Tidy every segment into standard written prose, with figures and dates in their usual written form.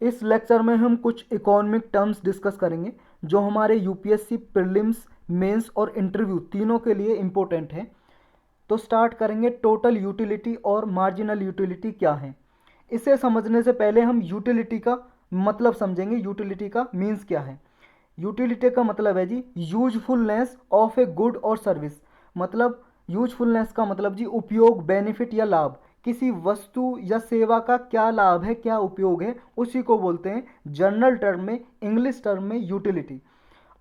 इस लेक्चर में हम कुछ इकोनॉमिक टर्म्स डिस्कस करेंगे जो हमारे यूपीएससी प्रीलिम्स, मेंस और इंटरव्यू तीनों के लिए इम्पोर्टेंट है। तो स्टार्ट करेंगे। टोटल यूटिलिटी और मार्जिनल यूटिलिटी क्या है। इसे समझने से पहले हम यूटिलिटी का मतलब समझेंगे। यूटिलिटी का मीन्स क्या है। यूटिलिटी का मतलब है जी यूजफुलनेस ऑफ ए गुड और सर्विस। मतलब यूजफुलनेस का मतलब जी उपयोग, बेनिफिट या लाभ। किसी वस्तु या सेवा का क्या लाभ है, क्या उपयोग है, उसी को बोलते हैं जनरल टर्म में, इंग्लिश टर्म में यूटिलिटी।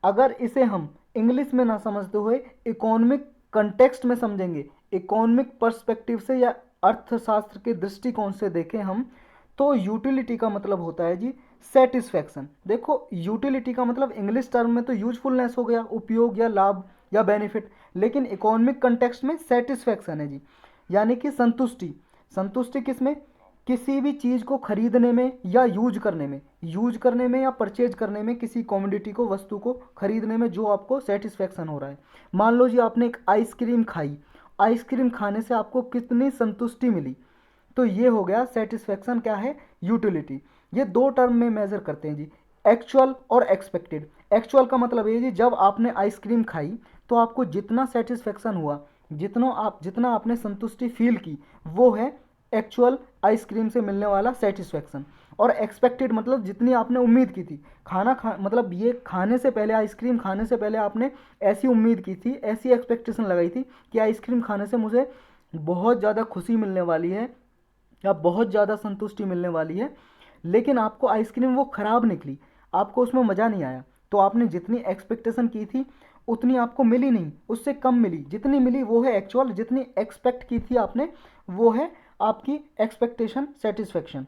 अगर इसे हम इंग्लिश में ना समझते हुए इकोनॉमिक कंटेक्स्ट में समझेंगे, इकोनॉमिक पर्सपेक्टिव से या अर्थशास्त्र के दृष्टिकोण से देखें हम, तो यूटिलिटी का मतलब होता है जी सेटिस्फैक्शन। देखो यूटिलिटी का मतलब इंग्लिश टर्म में तो यूजफुलनेस हो गया, उपयोग या लाभ या बेनिफिट, लेकिन इकोनॉमिक कंटेक्स्ट में सेटिस्फैक्शन है जी, यानी कि संतुष्टि। संतुष्टि किसमें? किसी भी चीज़ को खरीदने में या यूज करने में या परचेज करने में, किसी कॉमोडिटी को, वस्तु को खरीदने में जो आपको सेटिस्फैक्शन हो रहा है। मान लो जी आपने एक आइसक्रीम खाई, आइसक्रीम खाने से आपको कितनी संतुष्टि मिली, तो ये हो गया सेटिस्फैक्शन। क्या है? यूटिलिटी। ये दो टर्म में मेजर करते हैं जी, एक्चुअल और एक्सपेक्टेड। एक्चुअल का मतलब ये जी जब आपने आइसक्रीम खाई तो आपको जितना सेटिस्फैक्शन हुआ, जितना आपने संतुष्टि फील की, वो है एक्चुअल आइसक्रीम से मिलने वाला सेटिस्फैक्शन। और एक्सपेक्टेड मतलब जितनी आपने उम्मीद की थी। मतलब ये खाने से पहले, आइसक्रीम खाने से पहले आपने ऐसी उम्मीद की थी, ऐसी एक्सपेक्टेशन लगाई थी कि आइसक्रीम खाने से मुझे बहुत ज़्यादा खुशी मिलने वाली है या बहुत ज़्यादा संतुष्टि मिलने वाली है, लेकिन आपको आइसक्रीम वो ख़राब निकली, आपको उसमें मज़ा नहीं आया। तो आपने जितनी एक्सपेक्टेशन की थी उतनी आपको मिली नहीं, उससे कम मिली। जितनी मिली वो है एक्चुअल, जितनी एक्सपेक्ट की थी आपने वो है आपकी एक्सपेक्टेशन सेटिस्फेक्शन।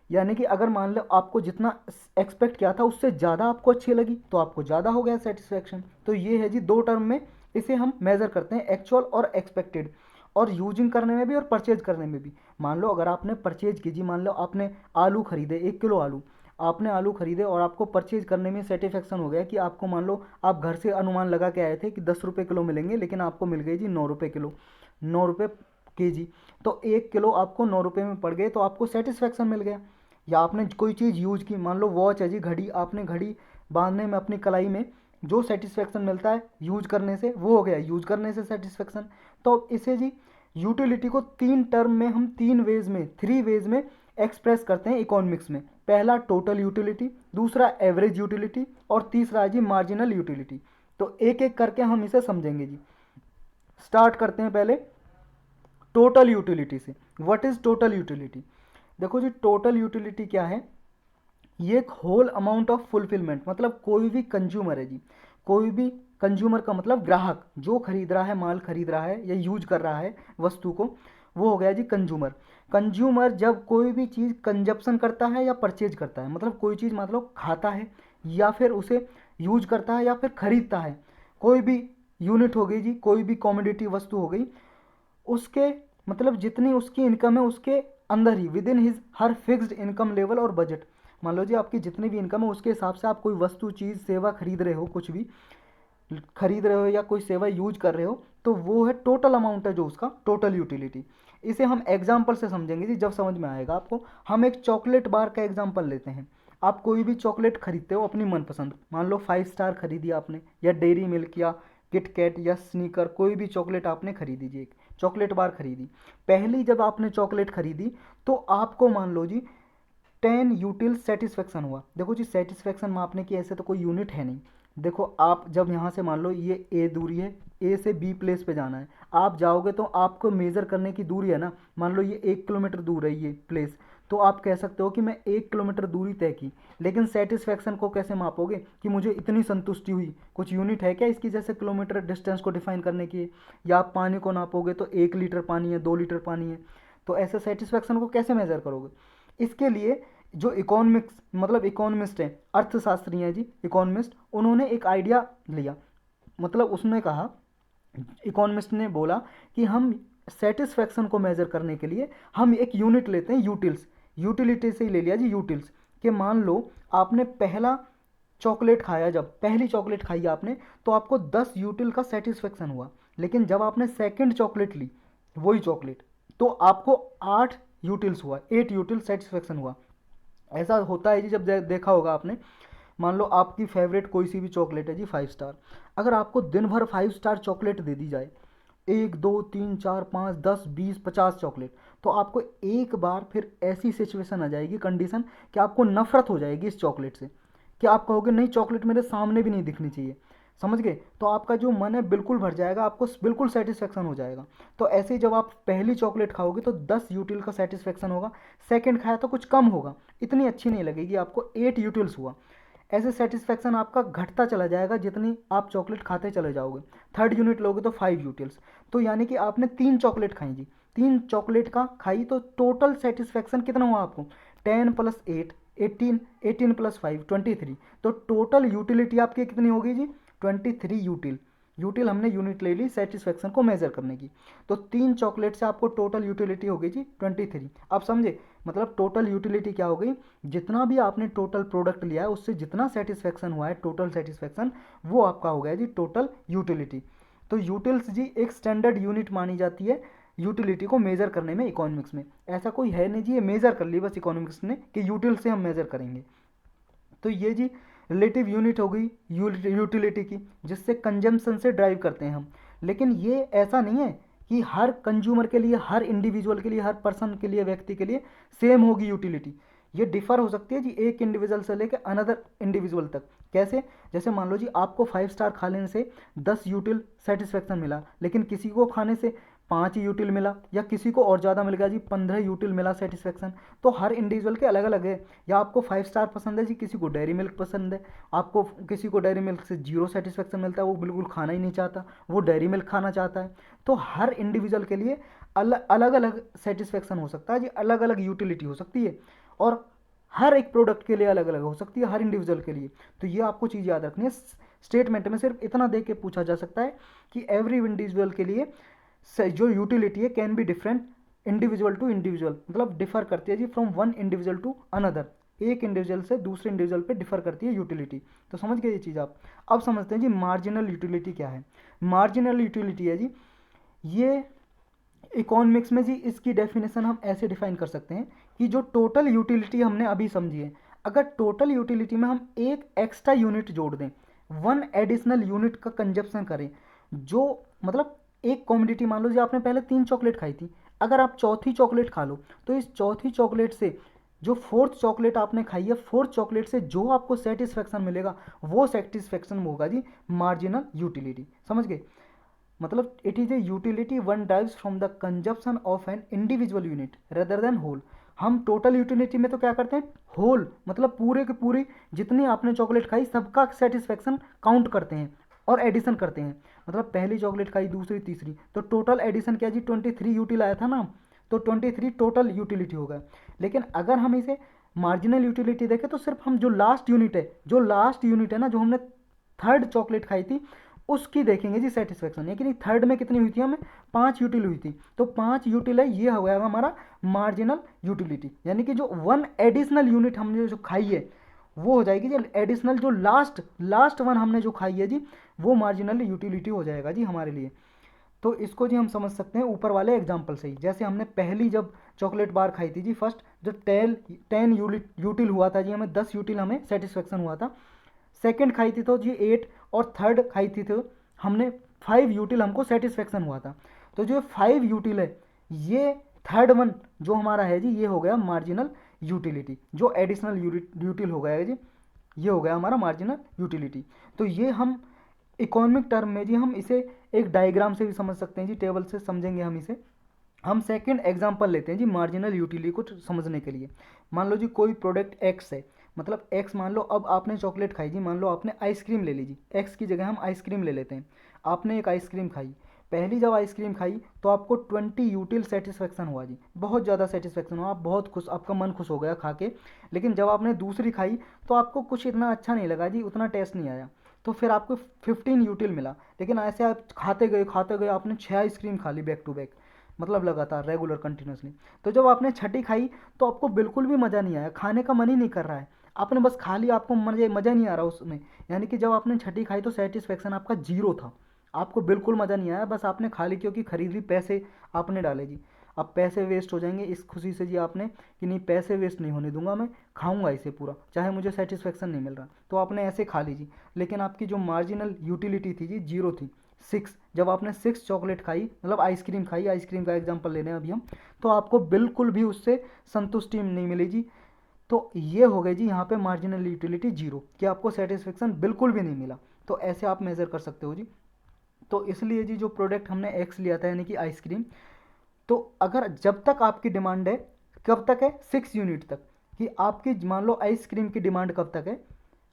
यानी कि अगर मान लो आपको जितना एक्सपेक्ट किया था उससे ज़्यादा आपको अच्छी लगी तो आपको ज़्यादा हो गया सेटिस्फेक्शन। तो ये है जी दो टर्म में इसे हम मेज़र करते हैं, एक्चुअल और एक्सपेक्टेड। और यूजिंग करने में भी और परचेज करने में भी। मान लो अगर आपने परचेज की जी, मान लो आपने आलू खरीदे, 1 किलो आलू आपने आलू खरीदे और आपको परचेज करने में सेटिस्फेक्शन हो गया कि आपको, मान लो आप घर से अनुमान लगा के आए थे कि 10 रुपये किलो मिलेंगे, लेकिन आपको मिल गई जी 9 रुपये किलो, 9 रुपये केजी। तो 1 किलो आपको 9 रुपये में पड़ गए, तो आपको सेटिस्फेक्शन मिल गया। या आपने कोई चीज़ यूज की, मान लो वॉच है जी, घड़ी, आपने घड़ी बांधने में अपनी कलाई में जो सेटिस्फेक्शन मिलता है यूज करने से, वो हो गया यूज करने से सेटिस्फेक्शन। तो इसे जी यूटिलिटी को तीन टर्म में, हम थ्री वेज में एक्सप्रेस करते हैं इकोनॉमिक्स में। पहला टोटल यूटिलिटी, दूसरा एवरेज यूटिलिटी और तीसरा है जी मार्जिनल यूटिलिटी। तो एक एक करके हम इसे समझेंगे जी। स्टार्ट करते हैं पहले टोटल यूटिलिटी से। What is total utility? देखो जी टोटल यूटिलिटी क्या है, ये एक होल अमाउंट ऑफ फुलफिलमेंट। मतलब कोई भी कंज्यूमर है जी, कोई भी कंज्यूमर का मतलब ग्राहक जो खरीद रहा है, माल खरीद रहा है या यूज कर रहा है वस्तु को, वो हो गया जी कंज्यूमर। कंज्यूमर जब कोई भी चीज़ कंजप्शन करता है या परचेज करता है, मतलब कोई चीज़ मतलब खाता है या फिर उसे यूज करता है या फिर खरीदता है, कोई भी यूनिट हो गई जी, कोई भी कॉमोडिटी वस्तु हो गई, उसके मतलब जितनी उसकी इनकम है उसके अंदर ही, within his her fixed income level और बजट। मान लो जी आपकी जितनी भी इनकम है उसके हिसाब से आप कोई वस्तु, चीज़, सेवा खरीद रहे हो, कुछ भी खरीद रहे हो या कोई सेवा यूज कर रहे हो, तो वो है टोटल अमाउंट है जो उसका टोटल यूटिलिटी। इसे हम एग्जाम्पल से समझेंगे जी, जब समझ में आएगा आपको। हम एक चॉकलेट बार का एग्जाम्पल लेते हैं। आप कोई भी चॉकलेट खरीदते हो अपनी मनपसंद, मान लो 5 स्टार खरीदी आपने, या डेयरी मिल्क या किटकैट या स्नीकर, कोई भी चॉकलेट आपने खरीदी जी, एक चॉकलेट बार खरीदी। पहली जब आपने चॉकलेट खरीदी तो आपको मान लो जी 10 यूटिल सेटिस्फेक्शन हुआ। देखो जी सेटिस्फेक्शन मापने की ऐसे तो कोई यूनिट है नहीं। देखो आप जब यहाँ से, मान लो ये ए दूरी है, ए से बी प्लेस पे जाना है, आप जाओगे तो आपको मेज़र करने की दूरी है ना, मान लो ये 1 किलोमीटर दूर है ये प्लेस, तो आप कह सकते हो कि मैं 1 किलोमीटर दूरी तय की। लेकिन सेटिस्फेक्शन को कैसे मापोगे कि मुझे इतनी संतुष्टि हुई? कुछ यूनिट है क्या इसकी, जैसे किलोमीटर डिस्टेंस को डिफाइन करने की? या आप पानी को नापोगे तो 1 लीटर पानी है, 2 लीटर पानी है, तो ऐसे सेटिस्फेक्शन को कैसे मेज़र करोगे? इसके लिए जो इकोनॉमिक्स, मतलब इकोनॉमिस्ट हैं, अर्थशास्त्री हैं जी इकोनॉमिस्ट, उन्होंने एक आइडिया लिया। मतलब उसने कहा, इकोनॉमिस्ट ने बोला कि हम सेटिस्फेक्शन को मेजर करने के लिए हम एक यूनिट लेते हैं, यूटिल्स। यूटिलिटी से ही ले लिया जी यूटिल्स, कि मान लो आपने पहला चॉकलेट खाया, जब पहली चॉकलेट खाई आपने तो आपको 10 यूटिल का सेटिस्फेक्शन हुआ। लेकिन जब आपने सेकंड चॉकलेट ली, वही चॉकलेट, तो आपको 8 यूटिल्स हुआ, 8 यूटिल सेटिस्फेक्शन हुआ। ऐसा होता है जी, जब देखा होगा आपने, मान लो आपकी फेवरेट कोई सी भी चॉकलेट है जी 5 स्टार, अगर आपको दिन भर 5 स्टार चॉकलेट दे दी जाए, 1 2 3 4 5 10 20 50 चॉकलेट, तो आपको एक बार फिर ऐसी सिचुएशन आ जाएगी, कंडीशन, कि आपको नफरत हो जाएगी इस चॉकलेट से, कि आप कहोगे नहीं, चॉकलेट मेरे सामने भी नहीं दिखनी चाहिए। समझ गए? तो आपका जो मन है बिल्कुल भर जाएगा, आपको बिल्कुल सेटिस्फेक्शन हो जाएगा। तो ऐसे ही जब आप पहली चॉकलेट खाओगे तो 10 यूटिल का सेटिस्फेक्शन होगा, सेकंड खाया तो कुछ कम होगा, इतनी अच्छी नहीं लगेगी आपको, 8 यूटिल्स हुआ। ऐसे सेटिस्फेक्शन आपका घटता चला जाएगा जितनी आप चॉकलेट खाते चले जाओगे। थर्ड यूनिट लोगे तो 5 यूटिल्स, तो यानी कि आपने 3 चॉकलेट खाई जी, 3 चॉकलेट का खाई तो टोटल सेटिस्फेक्शन कितना हुआ आपको, 10 + 8 18, 18 + 5 23, तो टोटल यूटिलिटी आपकी कितनी होगी जी, 23 यूटिल। यूटिल हमने यूनिट ले ली सेटिस्फेक्शन को मेजर करने की, तो 3 चॉकलेट से आपको टोटल यूटिलिटी हो गई जी 23। आप समझे? मतलब टोटल यूटिलिटी क्या हो गई, जितना भी आपने टोटल प्रोडक्ट लिया है उससे जितना सेटिस्फेक्शन हुआ है, टोटल सेटिस्फेक्शन, वो आपका हो गया जी टोटल यूटिलिटी। तो यूटिल्स जी एक स्टैंडर्ड यूनिट मानी जाती है यूटिलिटी को मेजर करने में इकोनॉमिक्स में। ऐसा कोई है नहीं जी, ये मेजर कर ली बस इकोनॉमिक्स ने कि यूटिल से हम मेजर करेंगे। तो ये जी रिलेटिव यूनिट हो गई यूटिलिटी की, जिससे कंजम्पशन से ड्राइव करते हैं हम। लेकिन ये ऐसा नहीं है कि हर कंज्यूमर के लिए, हर इंडिविजुअल के लिए, हर पर्सन के लिए, व्यक्ति के लिए सेम होगी यूटिलिटी। ये डिफर हो सकती है जी एक इंडिविजुअल से लेकर अनदर इंडिविजुअल तक। कैसे? जैसे मान लो जी आपको 5 स्टार खाने से 10 यूटिल सेटिस्फेक्शन मिला, लेकिन किसी को खाने से 5 यूटिल मिला, या किसी को और ज़्यादा मिल गया जी 15 यूटिल मिला सेटिस्फेक्शन। तो हर इंडिविजुअल के अलग अलग है। या आपको 5 स्टार पसंद है जी, किसी को डेयरी मिल्क पसंद है, आपको किसी को डेयरी मिल्क से 0 सेटिस्फेक्शन मिलता है, वो बिल्कुल खाना ही नहीं चाहता, वो डेयरी मिल्क खाना चाहता है। तो हर इंडिविजुअल के लिए अलग अलग सेटिस्फेक्शन हो सकता है जी, अलग अलग यूटिलिटी हो सकती है, और हर एक प्रोडक्ट के लिए अलग अलग हो सकती है, हर इंडिविजुअल के लिए। तो ये आपको चीज़ याद रखनी है। स्टेटमेंट में सिर्फ इतना दे के पूछा जा सकता है कि एवरी इंडिविजुअल के लिए जो यूटिलिटी है can be different individual to individual, मतलब डिफर करती है जी from one individual to another, एक इंडिविजुअल से दूसरे इंडिविजुअल पे डिफर करती है यूटिलिटी। तो समझ गए ये चीज़ आप। अब समझते हैं जी मार्जिनल यूटिलिटी क्या है। मार्जिनल यूटिलिटी है जी, ये इकोनॉमिक्स में जी इसकी डेफिनेशन हम ऐसे डिफाइन कर सकते हैं कि जो टोटल यूटिलिटी हमने अभी समझी है, अगर टोटल यूटिलिटी में हम एक एक्स्ट्रा यूनिट जोड़ दें, वन एडिशनल यूनिट का कंजप्शन करें, जो मतलब एक कॉमोडिटी, मान लो जी आपने पहले 3 चॉकलेट खाई थी, अगर आप चौथी चॉकलेट खा लो, तो इस चौथी चॉकलेट से जो फोर्थ चॉकलेट आपने खाई है, फोर्थ चॉकलेट से जो आपको सेटिस्फेक्शन मिलेगा, वो सेटिस्फेक्शन होगा जी मार्जिनल यूटिलिटी। समझ गए? मतलब it is a utility one derives from the consumption of an individual unit rather than whole. हम टोटल यूटिलिटी में तो क्या करते हैं, होल मतलब पूरे के पूरी जितनी आपने चॉकलेट खाई सबका सेटिस्फेक्शन काउंट करते हैं और एडिशन करते हैं। मतलब पहली चॉकलेट खाई, दूसरी, तीसरी, तो टोटल एडिशन क्या जी 23 यूटिल आया था ना, तो 23 टोटल यूटिलिटी होगा। लेकिन अगर हम इसे मार्जिनल यूटिलिटी देखें तो सिर्फ हम जो लास्ट यूनिट है, जो हमने थर्ड चॉकलेट खाई थी, उसकी देखेंगे जी सेटिस्फेक्शन। यानी थर्ड में कितनी हुई थी हमें, 5 यूटिल हुई थी, तो 5 यूटिल है, ये हो गया हमारा मार्जिनल यूटिलिटी। यानी कि जो वन एडिशनल यूनिट हमने जो खाई है वो हो जाएगी जी एडिशनल, जो लास्ट लास्ट वन हमने जो खाई है जी, वो मार्जिनल यूटिलिटी हो जाएगा जी हमारे लिए। तो इसको जी हम समझ सकते हैं ऊपर वाले एग्जाम्पल से ही। जैसे हमने पहली जब चॉकलेट बार खाई थी जी फर्स्ट, जो 10 यूटिल हुआ था जी, हमें 10 यूटिल हमें सेटिस्फेक्शन हुआ था। सेकंड खाई थी तो जी 8, और थर्ड खाई थी तो हमने 5 यूटिल हमको सेटिस्फेक्शन हुआ था। तो जो 5 यूटिल है, ये थर्ड वन जो हमारा है जी, ये हो गया मार्जिनल यूटिलिटी, जो एडिशनल यूटिल हो गया जी, ये हो गया हमारा मार्जिनल यूटिलिटी। तो ये हम इकोनॉमिक टर्म में जी हम इसे एक डायग्राम से भी समझ सकते हैं जी, टेबल से समझेंगे हम इसे। हम सेकंड एग्जांपल लेते हैं जी मार्जिनल यूटिलिटी को समझने के लिए। मान लो जी कोई प्रोडक्ट एक्स है, मतलब एक्स, मान लो अब आपने चॉकलेट खाई जी, मान लो आपने आइसक्रीम ले ली जी, एक्स की जगह हम आइसक्रीम ले लेते हैं। आपने एक आइसक्रीम खाई, पहली जब आइसक्रीम खाई तो आपको 20 यूटिल सेटिस्फेक्शन हुआ जी, बहुत ज़्यादा सेटिस्फेक्शन हुआ, आप बहुत खुश, आपका मन खुश हो गया खा के। लेकिन जब आपने दूसरी खाई तो आपको कुछ इतना अच्छा नहीं लगा जी, उतना टेस्ट नहीं आया, तो फिर आपको 15 यूटिल मिला। लेकिन ऐसे आप खाते गए आपने 6 आइसक्रीम खा ली बैक टू बैक, मतलब लगातार रेगुलर कंटिन्यूसली। तो जब आपने छठी खाई तो आपको बिल्कुल भी मज़ा नहीं आया, खाने का मन ही नहीं कर रहा है, आपने बस खा लिया, आपको मज़ा नहीं आ रहा उसमें। यानी कि जब आपने छठी खाई तो सेटिस्फेक्शन आपका 0 था, आपको बिल्कुल मज़ा नहीं आया, बस आपने खा ली क्योंकि खरीद ली, पैसे आपने डाले जी। अब पैसे वेस्ट हो जाएंगे इस खुशी से जी आपने कि नहीं पैसे वेस्ट नहीं होने दूंगा, मैं खाऊंगा इसे पूरा चाहे मुझे सेटिस्फेक्शन नहीं मिल रहा, तो आपने ऐसे खा लीजिए। लेकिन आपकी जो मार्जिनल यूटिलिटी थी जी 0 थी। 6, जब आपने 6 चॉकलेट खाई, मतलब आइसक्रीम खाई, आइसक्रीम का एग्जाम्पल ले रहे हैं अभी हम, तो आपको बिल्कुल भी उससे संतुष्टि नहीं मिली जी। तो ये हो गई जी यहाँ पे मार्जिनल यूटिलिटी 0, कि आपको सेटिस्फेक्शन बिल्कुल भी नहीं मिला। तो ऐसे आप मेज़र कर सकते हो जी। तो इसलिए जी जो प्रोडक्ट हमने एक्स लिया था यानी कि आइसक्रीम, तो अगर जब तक आपकी डिमांड है, कब तक है 6 यूनिट तक, कि आपकी मान लो आइसक्रीम की डिमांड कब तक है,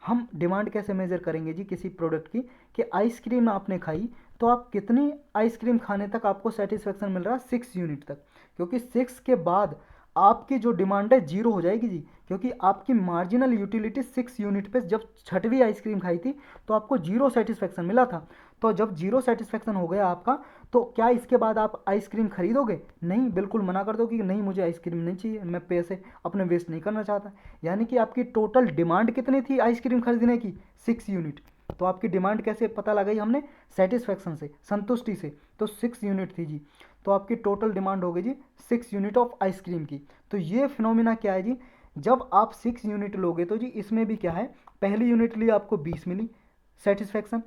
हम डिमांड कैसे मेज़र करेंगे जी किसी प्रोडक्ट की, कि आइसक्रीम आपने खाई तो आप कितनी आइसक्रीम खाने तक आपको सेटिस्फेक्शन मिल रहा है 6 यूनिट तक, क्योंकि 6 के बाद आपकी जो डिमांड है 0 हो जाएगी जी, क्योंकि आपकी मार्जिनल यूटिलिटी 6 यूनिट पे जब छठवीं आइसक्रीम खाई थी तो आपको 0 सेटिस्फेक्शन मिला था। तो जब 0 सेटिस्फेक्शन हो गया आपका, तो क्या इसके बाद आप आइसक्रीम खरीदोगे? नहीं, बिल्कुल मना कर दो कि नहीं मुझे आइसक्रीम नहीं चाहिए, मैं पैसे अपने वेस्ट नहीं करना चाहता। यानी कि आपकी टोटल डिमांड कितनी थी आइसक्रीम खरीदने की? 6 यूनिट। तो आपकी डिमांड कैसे पता लगाई हमने? सेटिस्फेक्शन से, संतुष्टि से। तो 6 यूनिट थी जी, तो आपकी टोटल डिमांड हो गई जी 6 यूनिट ऑफ आइसक्रीम की। तो ये फिनोमिना क्या है जी, जब आप 6 यूनिट लोगे तो जी इसमें भी क्या है, पहली यूनिट ली आपको 20 मिली सेटिस्फेक्शन,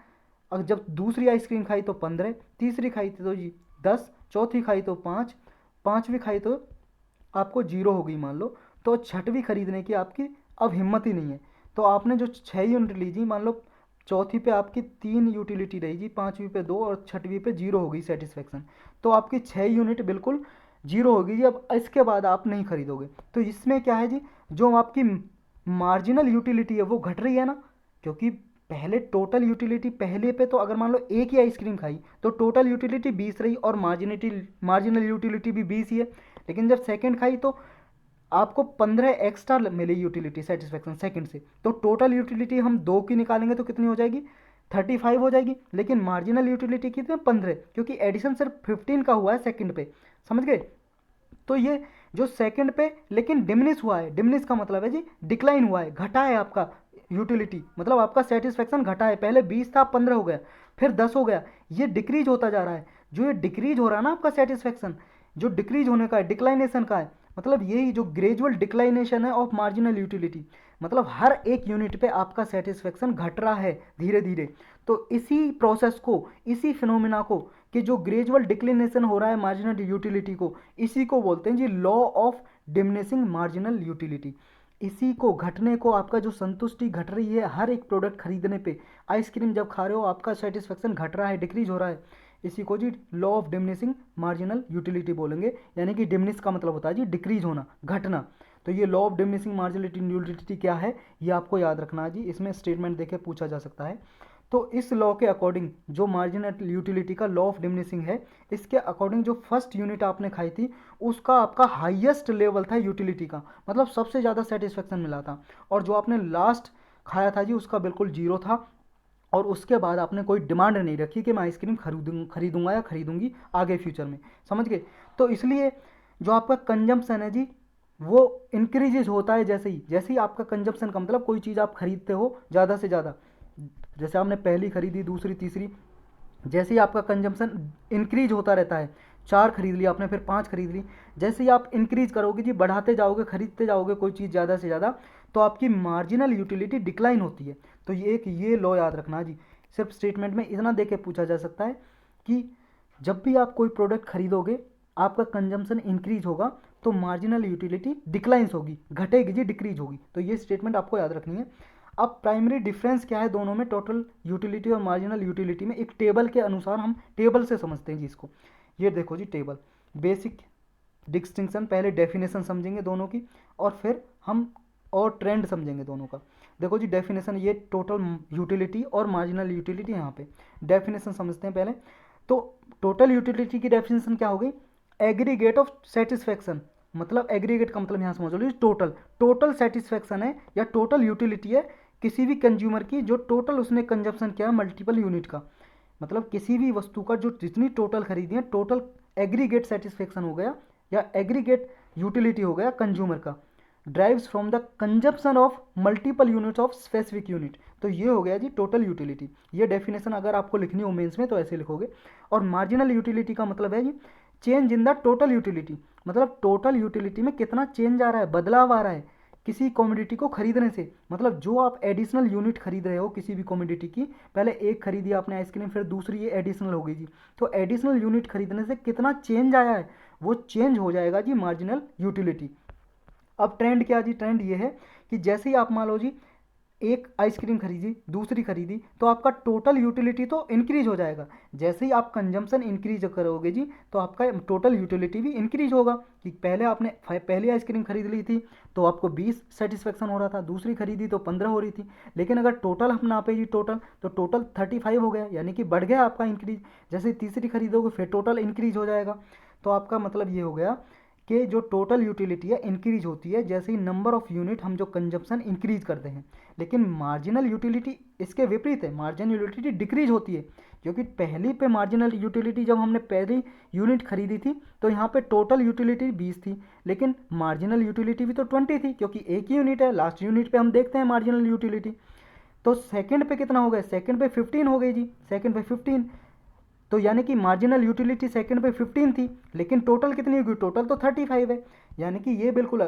और जब दूसरी आइसक्रीम खाई तो 15, तीसरी खाई तो जी 10, चौथी खाई तो 5, पाँचवीं खाई तो आपको 0 हो गई मान लो, तो छठवीं खरीदने की आपकी अब हिम्मत ही नहीं है। तो आपने जो 6 यूनिट ली जी, मान लो चौथी पे आपकी 3 यूटिलिटी रही जी, पाँचवीं पे 2 और छठवीं पे 0 हो गई सेटिस्फेक्शन, तो आपकी 6 यूनिट बिल्कुल 0 हो गई जी। अब इसके बाद आप नहीं खरीदोगे। तो इसमें क्या है जी, जो आपकी मार्जिनल यूटिलिटी है वो घट रही है ना, क्योंकि पहले टोटल यूटिलिटी, पहले पे तो अगर मान लो एक ही आइसक्रीम खाई तो टोटल यूटिलिटी 20 रही और मार्जिनल यूटिलिटी भी 20 ही है। लेकिन जब सेकंड खाई तो आपको 15 एक्स्ट्रा मिली यूटिलिटी सेटिस्फेक्शन सेकंड से, तो टोटल यूटिलिटी हम 2 की निकालेंगे तो कितनी हो जाएगी? 35 हो जाएगी। लेकिन मार्जिनल यूटिलिटी कितनी? 15, क्योंकि एडिशन सिर्फ 15 का हुआ है सेकंड पे, समझ गए? तो ये जो सेकंड पे लेकिन डिमिनिश हुआ है, डिमिनिश का मतलब है जी डिक्लाइन हुआ है, घटा है आपका यूटिलिटी, मतलब आपका सेटिस्फेक्शन घटा है। पहले 20 था, 15 हो गया, फिर 10 हो गया, ये डिक्रीज होता जा रहा है। जो ये डिक्रीज हो रहा है ना आपका सेटिस्फेक्शन, जो डिक्रीज होने का है, डिक्लाइनेशन का है, मतलब यही जो ग्रेजुअल डिक्लाइनेशन है ऑफ मार्जिनल यूटिलिटी, मतलब हर एक यूनिट पे आपका सेटिस्फेक्शन घट रहा है धीरे धीरे। तो इसी प्रोसेस को, इसी फिनोमिना को, कि जो ग्रेजुअल डिक्लिनेशन हो रहा है मार्जिनल यूटिलिटी को, इसी को बोलते हैं जी law of diminishing marginal utility. इसी को घटने को, आपका जो संतुष्टि घट रही है हर एक प्रोडक्ट खरीदने पे, आइसक्रीम जब खा रहे हो आपका सेटिस्फेक्शन घट रहा है, डिक्रीज हो रहा है, इसी को जी law of diminishing marginal utility बोलेंगे। यानी कि डिमिनिश का मतलब होता है जी डिक्रीज होना, घटना। तो ये law of diminishing marginal utility क्या है, ये आपको याद रखना है जी, इसमें स्टेटमेंट देके पूछा जा सकता है। तो इस लॉ के अकॉर्डिंग, जो मार्जिनल यूटिलिटी का लॉ ऑफ डिमिनिशिंग है, इसके अकॉर्डिंग जो फर्स्ट यूनिट आपने खाई थी उसका आपका हाईएस्ट लेवल था यूटिलिटी का, मतलब सबसे ज़्यादा सेटिस्फेक्शन मिला था। और जो आपने लास्ट खाया था जी उसका बिल्कुल 0 था, और उसके बाद आपने कोई डिमांड नहीं रखी कि मैं आइसक्रीम खरीदूंगा या खरीदूंगी आगे फ्यूचर में, समझ गए? तो इसलिए जो आपका कंजम्पशन है जी वो इंक्रीजेज होता है, जैसे ही आपका कंजम्पशन का मतलब कोई चीज़ आप खरीदते हो ज़्यादा से ज़्यादा, जैसे आपने पहली खरीदी, दूसरी, तीसरी, जैसे ही आपका कंजम्पशन इंक्रीज होता रहता है, 4 खरीद लिया आपने, फिर 5 खरीद ली, जैसे ही आप इंक्रीज करोगे जी, बढ़ाते जाओगे, खरीदते जाओगे कोई चीज़ ज़्यादा से ज़्यादा, तो आपकी मार्जिनल यूटिलिटी डिक्लाइन होती है। तो ये लॉ याद रखना जी। सिर्फ स्टेटमेंट में इतना दे के पूछा जा सकता है कि जब भी आप कोई प्रोडक्ट खरीदोगे, आपका कंजम्पशन इंक्रीज होगा तो मार्जिनल यूटिलिटी डिक्लाइंस होगी, घटेगी जी, डिक्रीज होगी। तो ये स्टेटमेंट आपको याद रखनी है। अब प्राइमरी डिफरेंस क्या है दोनों में, टोटल यूटिलिटी और मार्जिनल यूटिलिटी में, एक टेबल के अनुसार, हम टेबल से समझते हैं जी इसको। ये देखो जी टेबल, बेसिक डिस्टिंक्शन, पहले डेफिनेशन समझेंगे दोनों की, और फिर हम और ट्रेंड समझेंगे दोनों का। देखो जी डेफिनेशन, ये टोटल यूटिलिटी और मार्जिनल यूटिलिटी, यहाँ पे डेफिनेशन समझते हैं पहले। तो टोटल यूटिलिटी की डेफिनेशन क्या हो गई? एग्रीगेट ऑफ सेटिस्फेक्शन, मतलब एग्रीगेट का मतलब यहाँ समझ लो टोटल, टोटल सेटिस्फेक्शन है या टोटल यूटिलिटी है किसी भी कंज्यूमर की, जो टोटल उसने कंजप्शन किया मल्टीपल यूनिट का, मतलब किसी भी वस्तु का जो जितनी टोटल खरीदी है, टोटल एग्रीगेट सेटिस्फेक्शन हो गया या एग्रीगेट यूटिलिटी हो गया कंज्यूमर का, drives from the consumption of multiple units of specific unit. तो ये हो गया जी टोटल यूटिलिटी। ये डेफिनेशन अगर आपको लिखनी हो मेंस में तो ऐसे लिखोगे। और मार्जिनल यूटिलिटी का मतलब है जी change in the total utility, मतलब टोटल यूटिलिटी में कितना चेंज आ रहा है, बदलाव आ रहा है किसी कॉमोडिटी को खरीदने से। मतलब जो आप एडिशनल यूनिट खरीद रहे हो किसी भी कॉमोडिटी की, पहले एक खरीदी आपने आइसक्रीम, फिर दूसरी ये एडिशनल हो गई जी, तो एडिशनल यूनिट खरीदने से कितना चेंज आया है वो चेंज हो जाएगा जी मार्जिनल यूटिलिटी। अब ट्रेंड क्या जी, ट्रेंड ये है कि जैसे ही आप मान लो जी एक आइसक्रीम खरीदी, दूसरी खरीदी, तो आपका टोटल यूटिलिटी तो इंक्रीज हो जाएगा। जैसे ही आप कंजम्पशन इंक्रीज करोगे जी तो आपका टोटल यूटिलिटी भी इंक्रीज होगा। कि पहले आपने पहली आइसक्रीम खरीद ली थी तो आपको 20 सेटिस्फेक्शन हो रहा था, दूसरी खरीदी तो 15 हो रही थी, लेकिन अगर टोटल हम नापे जी टोटल, तो टोटल 35 हो गया, यानी कि बढ़ गया आपका इंक्रीज। जैसे तीसरी खरीदोगे फिर टोटल इंक्रीज हो जाएगा। तो आपका मतलब ये हो गया कि जो टोटल यूटिलिटी है इंक्रीज होती है जैसे ही नंबर ऑफ यूनिट हम जो कंजप्शन इंक्रीज करते हैं। लेकिन मार्जिनल यूटिलिटी इसके विपरीत है, मार्जिनल यूटिलिटी डिक्रीज होती है, क्योंकि पहली पे मार्जिनल यूटिलिटी जब हमने पहली यूनिट खरीदी थी तो यहाँ पे टोटल यूटिलिटी 20 थी, लेकिन मार्जिनल यूटिलिटी भी तो 20 थी, क्योंकि एक ही यूनिट है। लास्ट यूनिट पे हम देखते हैं मार्जिनल यूटिलिटी। तो सेकंड पे कितना हो गया, सेकंड पे 15 हो गई जी, सेकंड पे 15, तो यानी कि मार्जिनल यूटिलिटी सेकंड पे 15 थी, लेकिन टोटल कितनी होगी, टोटल तो 35 है। यानी कि ये बिल्कुल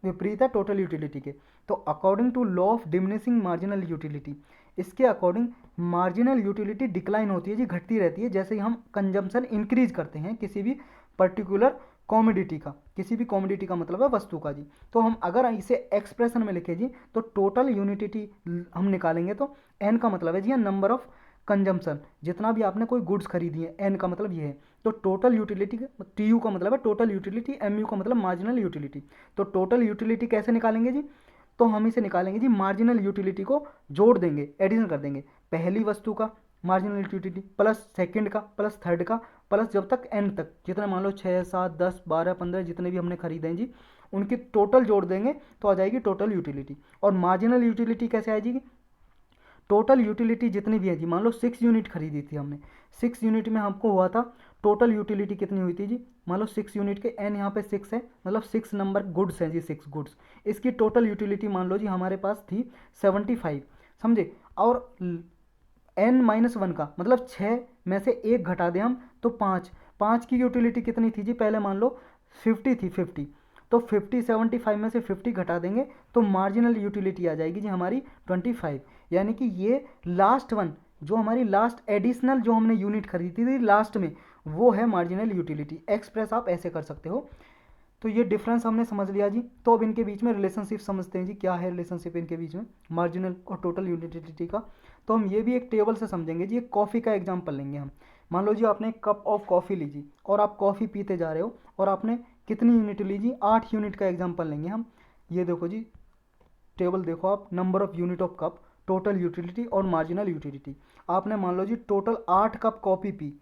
विपरीत है टोटल यूटिलिटी के। तो according to law of diminishing marginal utility, इसके अकॉर्डिंग मार्जिनल यूटिलिटी डिक्लाइन होती है जी, घटती रहती है जैसे ही हम कंजम्पशन इंक्रीज करते हैं किसी भी पर्टिकुलर कॉमोडिटी का। किसी भी कॉमोडिटी का मतलब है वस्तु का जी। तो हम अगर इसे एक्सप्रेशन में लिखे जी तो टोटल यूनिटिटी हम निकालेंगे तो एन का मतलब है जी नंबर ऑफ कंजम्पशन, जितना भी आपने कोई गुड्स खरीदी है, एन का मतलब ये है। तो टोटल यूटिलिटी, टी यू का मतलब है टोटल यूटिलिटी, एम यू का मतलब मार्जिनल यूटिलिटी। तो टोटल यूटिलिटी कैसे निकालेंगे जी, तो हम इसे निकालेंगे जी मार्जिनल यूटिलिटी को जोड़ देंगे, एडिशन कर देंगे, पहली वस्तु का मार्जिनल यूटिलिटी प्लस सेकंड का प्लस थर्ड का प्लस जब तक एन तक, जितना मान लो 6 7 10 12 15 जितने भी हमने खरीदे हैं जी, उनकी टोटल जोड़ देंगे तो आ जाएगी टोटल यूटिलिटी। और मार्जिनल यूटिलिटी कैसे आ जाएगी, टोटल यूटिलिटी जितनी भी है जी, मान लो 6 यूनिट खरीदी थी हमने, 6 यूनिट में हमको हुआ था टोटल यूटिलिटी कितनी हुई थी जी, मान लो 6 यूनिट के एन यहाँ पे 6 है, मतलब 6 नंबर गुड्स हैं जी, 6 गुड्स, इसकी टोटल यूटिलिटी मान लो जी हमारे पास थी 75, समझे। और n-1 का मतलब 6 में से एक घटा दें हम तो 5, 5 की यूटिलिटी कितनी थी जी, पहले मान लो 50 थी, 50, तो 50 75 में से 50 घटा देंगे तो मार्जिनल यूटिलिटी आ जाएगी जी हमारी 25। यानी कि ये लास्ट वन जो हमारी लास्ट एडिशनल जो हमने यूनिट खरीदी थी लास्ट में, वो है मार्जिनल यूटिलिटी। एक्सप्रेस आप ऐसे कर सकते हो। तो ये डिफरेंस हमने समझ लिया जी। तो अब इनके बीच में रिलेशनशिप समझते हैं जी, क्या है रिलेशनशिप इनके बीच में मार्जिनल और टोटल यूटिलिटी का। तो हम ये भी एक टेबल से समझेंगे जी। एक कॉफ़ी का एग्जांपल लेंगे हम। मान लो जी आपने एक कप ऑफ कॉफ़ी ली जी और आप कॉफ़ी पीते जा रहे हो और आपने कितनी यूनिट ली जी, 8 यूनिट का एग्जाम्पल लेंगे हम। ये देखो जी टेबल देखो आप, number of unit of cup, total utility और मार्जिनल यूटिलिटी। आपने मान लो जी टोटल 8 कप कॉफ़ी पी।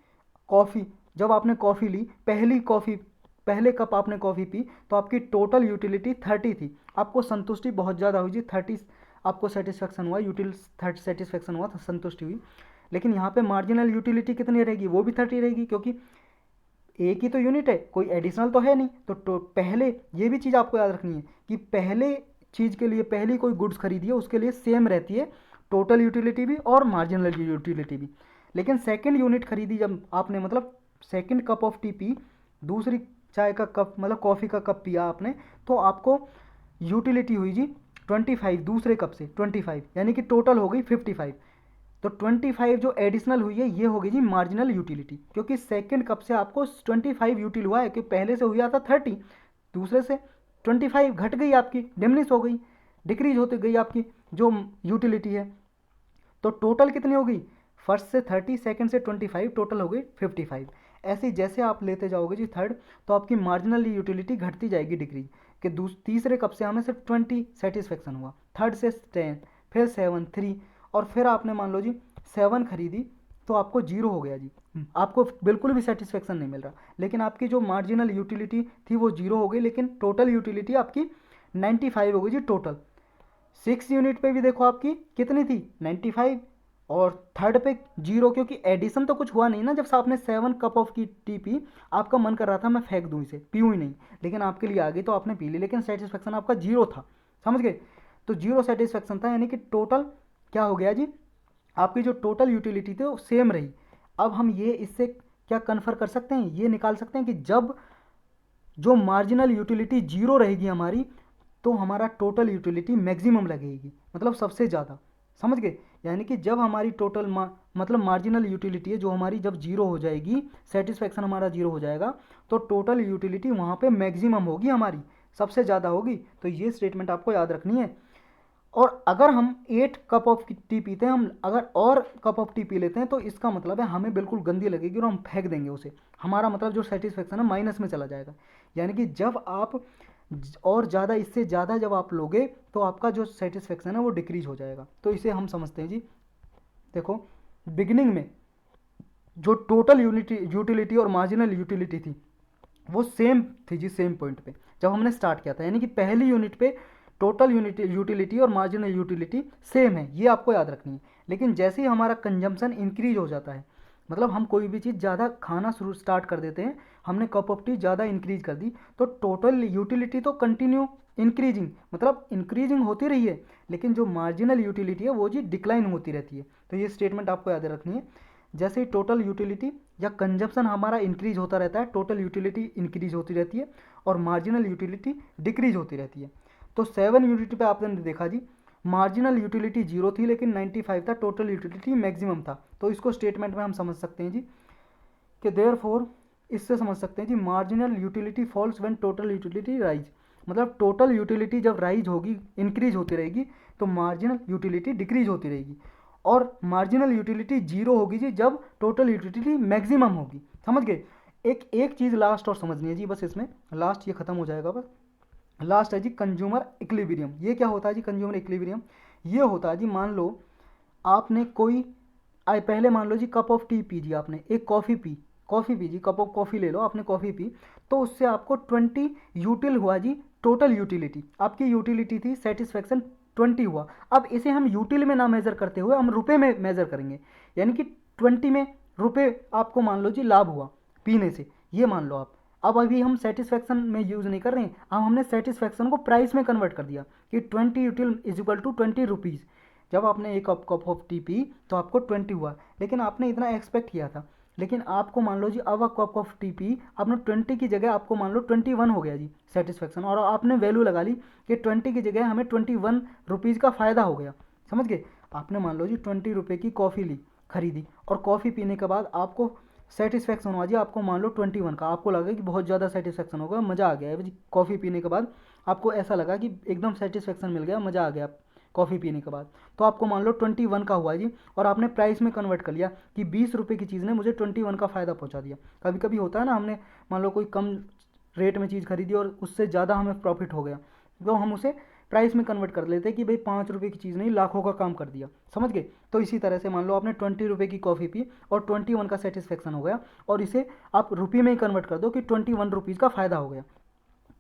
कॉफ़ी जब आपने कॉफ़ी ली, पहले कप आपने कॉफ़ी पी तो आपकी टोटल यूटिलिटी 30 थी। आपको संतुष्टि बहुत ज़्यादा हुई जी, 30 आपको सेटिस्फेक्शन हुआ, यूटिल 30 सेटिस्फेक्शन हुआ, संतुष्टि हुई। लेकिन यहाँ पे मार्जिनल यूटिलिटी कितनी रहेगी, वो भी 30 रहेगी, क्योंकि एक ही तो यूनिट है, कोई एडिशनल तो है नहीं। तो पहले ये भी चीज़ आपको याद रखनी है कि पहले चीज़ के लिए, पहली कोई गुड्स खरीदी है उसके लिए सेम रहती है टोटल यूटिलिटी भी और मार्जिनल यूटिलिटी भी। लेकिन सेकंड यूनिट खरीदी जब आपने, मतलब second cup of tea P, दूसरी चाय का कप मतलब कॉफ़ी का कप पिया आपने, तो आपको यूटिलिटी हुई जी 25 दूसरे कप से 25, यानी कि टोटल हो गई 55। तो 25 जो एडिशनल हुई है ये हो गई जी मार्जिनल यूटिलिटी, क्योंकि सेकंड कप से आपको 25 यूटिल हुआ है, कि पहले से हुआ था 30, दूसरे से 25 घट गई आपकी, डिमिनिश हो गई, डिक्रीज होती गई आपकी जो यूटिलिटी है। तो टोटल कितनी हो गई, फर्स्ट से 30, सेकंड से 25, टोटल हो गई 55। ऐसे ही जैसे आप लेते जाओगे जी थर्ड, तो आपकी मार्जिनल यूटिलिटी घटती जाएगी डिक्रीज, कि तीसरे कप से हमें सिर्फ 20 सेटिस्फेक्शन हुआ, थर्ड से 10, फिर 7 3, और फिर आपने मान लो जी 7 खरीदी तो आपको 0 हो गया जी, आपको बिल्कुल भी सेटिस्फेक्शन नहीं मिल रहा। लेकिन आपकी जो मार्जिनल यूटिलिटी थी वो 0 हो गई, लेकिन टोटल यूटिलिटी आपकी 95 हो गई जी टोटल। 6 यूनिट पे भी देखो आपकी कितनी थी 95, और थर्ड पे 0, क्योंकि एडिशन तो कुछ हुआ नहीं ना। जब से आपने 7 कप ऑफ की टी पी, आपका मन कर रहा था मैं फेंक दूँ इसे, पीऊँ ही नहीं, लेकिन आपके लिए आ गई तो आपने पी ली, लेकिन सेटिस्फेक्शन आपका 0 था, समझ गए। तो 0 सेटिस्फेक्शन था, यानी कि टोटल क्या हो गया जी, आपकी जो टोटल यूटिलिटी थी वो सेम रही। अब हम ये इससे क्या कन्फर कर सकते हैं, ये निकाल सकते हैं कि जब जो मार्जिनल यूटिलिटी जीरो रहेगी हमारी, तो हमारा टोटल यूटिलिटी मैक्सिमम लगेगी, मतलब सबसे ज़्यादा। समझ गए? यानी कि जब हमारी टोटल मतलब मार्जिनल यूटिलिटी है जो हमारी जब जीरो हो जाएगी, सेटिस्फैक्शन हमारा जीरो हो जाएगा, तो टोटल यूटिलिटी वहाँ पे मैक्सिमम होगी हमारी, सबसे ज़्यादा होगी। तो ये स्टेटमेंट आपको याद रखनी है। और अगर हम 8 कप ऑफ टी पीते हैं, हम अगर और कप ऑफ टी पी लेते हैं, तो इसका मतलब है हमें बिल्कुल गंदी लगेगी और हम फेंक देंगे उसे। हमारा मतलब जो सेटिस्फेक्शन है माइनस में चला जाएगा। यानी कि जब आप और ज़्यादा, इससे ज़्यादा जब आप लोगे तो आपका जो सेटिस्फेक्शन है वो डिक्रीज हो जाएगा। तो इसे हम समझते हैं जी। देखो, बिगिनिंग में जो टोटल यूटिलिटी और मार्जिनल यूटिलिटी थी वो सेम थी जी, सेम पॉइंट पे जब हमने स्टार्ट किया था। यानी कि पहली यूनिट पे टोटल यूटिलिटी और मार्जिनल यूटिलिटी सेम है, ये आपको याद रखनी है। लेकिन जैसे ही हमारा कंजम्पशन इंक्रीज हो जाता है, मतलब हम कोई भी चीज़ ज़्यादा खाना शुरू स्टार्ट कर देते हैं, हमने कप ऑफ टी ज़्यादा इंक्रीज कर दी, तो टोटल यूटिलिटी तो कंटिन्यू इंक्रीजिंग, मतलब इंक्रीजिंग होती रही है, लेकिन जो मार्जिनल यूटिलिटी है वो जी डिक्लाइन होती रहती है। तो ये स्टेटमेंट आपको याद रखनी है। जैसे ही टोटल यूटिलिटी या कंजप्शन हमारा इंक्रीज होता रहता है, टोटल यूटिलिटी इंक्रीज होती रहती है और मार्जिनल यूटिलिटी डिक्रीज होती रहती है। तो 7 यूनिट पे आपने देखा जी, मार्जिनल यूटिलिटी जीरो थी लेकिन 95 था, टोटल यूटिलिटी मैक्सिमम था। तो इसको स्टेटमेंट में हम समझ सकते हैं जी कि देयरफॉर, इससे समझ सकते हैं जी, marginal utility falls when total utility rise. मतलब टोटल यूटिलिटी जब राइज होगी, इंक्रीज होती रहेगी, तो मार्जिनल यूटिलिटी डिक्रीज होती रहेगी। और मार्जिनल यूटिलिटी जीरो होगी जी जब टोटल यूटिलिटी मैक्सिमम होगी। समझ गए? एक एक चीज़ लास्ट और समझनी है जी, बस इसमें लास्ट, ये खत्म हो जाएगा बस। लास्ट है जी कंज्यूमर इक्विलिब्रियम। ये क्या होता है जी कंज्यूमर इक्विलिब्रियम? ये होता है जी, मान लो आपने कोई पहले मान लो जी कप ऑफ टी पी जी, आपने एक कॉफ़ी पी जी, कप ऑफ कॉफ़ी ले लो, आपने कॉफ़ी पी, तो उससे आपको 20 यूटिल हुआ जी, टोटल यूटिलिटी। आपकी यूटिलिटी थी सेटिस्फेक्शन 20 हुआ। अब इसे हम यूटिल में ना मेज़र करते हुए हम रुपए में मेज़र करेंगे। यानी कि 20 में रुपए आपको मान लो जी लाभ हुआ पीने से, ये मान लो आप। अब अभी हम सेटिस्फेक्शन में यूज़ नहीं कर रहे हैं, अब हमने सेटिस्फेक्शन को प्राइस में कन्वर्ट कर दिया कि 20 util is equal to 20 rupees. जब आपने एक कप ऑफ टी पी तो आपको 20 हुआ, लेकिन आपने इतना एक्सपेक्ट किया था। लेकिन आपको मान लो जी अब कप ऑफ टी पी आपने 20 की जगह आपको मान लो 21 हो गया जी सेटिस्फेक्शन, और आपने वैल्यू लगा ली कि 20 की जगह हमें 21 रुपीज़ का फ़ायदा हो गया। समझ गए? आपने मान लो जी 20 रुपये की कॉफ़ी ली, खरीदी, और कॉफ़ी पीने के बाद आपको सेटिस्फेक्शन हुआ जी, आपको मान लो 21 का, आपको लगा कि बहुत ज़्यादा सेटिस्फेक्शन होगा, मज़ा आ गया है जी। कॉफ़ी पीने के बाद आपको ऐसा लगा कि एकदम सेटिस्फेक्शन मिल गया, मज़ा आ गया कॉफ़ी पीने के बाद। तो आपको मान लो 21 का हुआ जी, और आपने प्राइस में कन्वर्ट कर लिया कि 20 रुपये की चीज़ ने मुझे 21 का फ़ायदा पहुंचा दिया। कभी कभी होता है ना, हमने मान लो कोई कम रेट में चीज़ खरीदी और उससे ज़्यादा हमें प्रॉफिट हो गया, तो हम उसे प्राइस में कन्वर्ट कर लेते हैं कि भाई 5 रुपये की चीज़ नहीं, लाखों का काम कर दिया। समझ गए? तो इसी तरह से मान लो आपने 20 रुपये की कॉफ़ी पी और 21 का सेटिस्फेक्शन हो गया, और इसे आप रुपये में ही कन्वर्ट कर दो कि 21 रुपीज़ का फ़ायदा हो गया।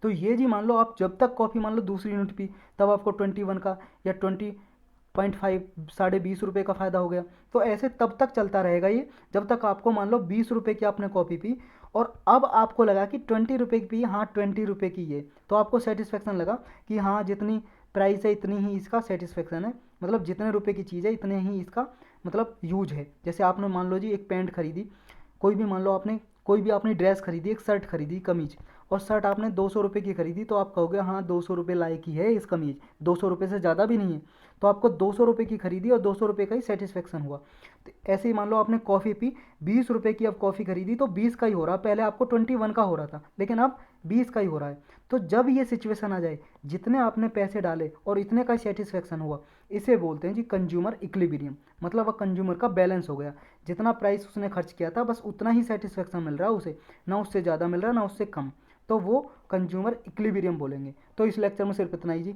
तो ये जी मान लो आप जब तक कॉफ़ी मान लो दूसरी यूनिट पी, तब आपको 21 का या 20.5 ₹20.5 का फ़ायदा हो गया। तो ऐसे तब तक चलता रहेगा ये, जब तक आपको मान लो 20 रुपये की आपने कॉफ़ी पी और अब आपको लगा कि 20 रुपये की पी, हाँ 20 रुपये की ये, तो आपको सेटिस्फेक्शन लगा कि हाँ जितनी प्राइस है इतनी ही इसका सेटिस्फेक्शन है, मतलब जितने रुपये की चीज़ है इतने ही इसका मतलब यूज है। जैसे आपने मान लो जी एक पैंट खरीदी, कोई भी मान लो आपने कोई भी अपनी ड्रेस खरीदी, एक शर्ट खरीदी, कमीज, और शर्ट आपने 200 रुपये की खरीदी, तो आप कहोगे हाँ 200 रुपये लायक ही है इस कमीज, 200 रुपये से ज़्यादा भी नहीं है। तो आपको 200 रुपये की खरीदी और 200 रुपये का ही सेटिस्फेक्शन हुआ। तो ऐसे ही मान लो आपने कॉफ़ी पी, 20 रुपये की अब कॉफ़ी खरीदी तो 20 का ही हो रहा, पहले आपको 21 का हो रहा था, लेकिन अब 20 का ही हो रहा है। तो जब ये सिचुएशन आ जाए, जितने आपने पैसे डाले और इतने का सेटिस्फेक्शन हुआ, इसे बोलते हैं जी कंज्यूमर इक्विलिब्रियम। मतलब वह कंज्यूमर का बैलेंस हो गया, जितना प्राइस उसने खर्च किया था बस उतना ही सेटिस्फेक्शन मिल रहा है उसे, ना उससे ज़्यादा मिल रहा है ना उससे कम, तो वो कंज्यूमर इक्विलिब्रियम बोलेंगे। तो इस लेक्चर में सिर्फ इतना ही जी।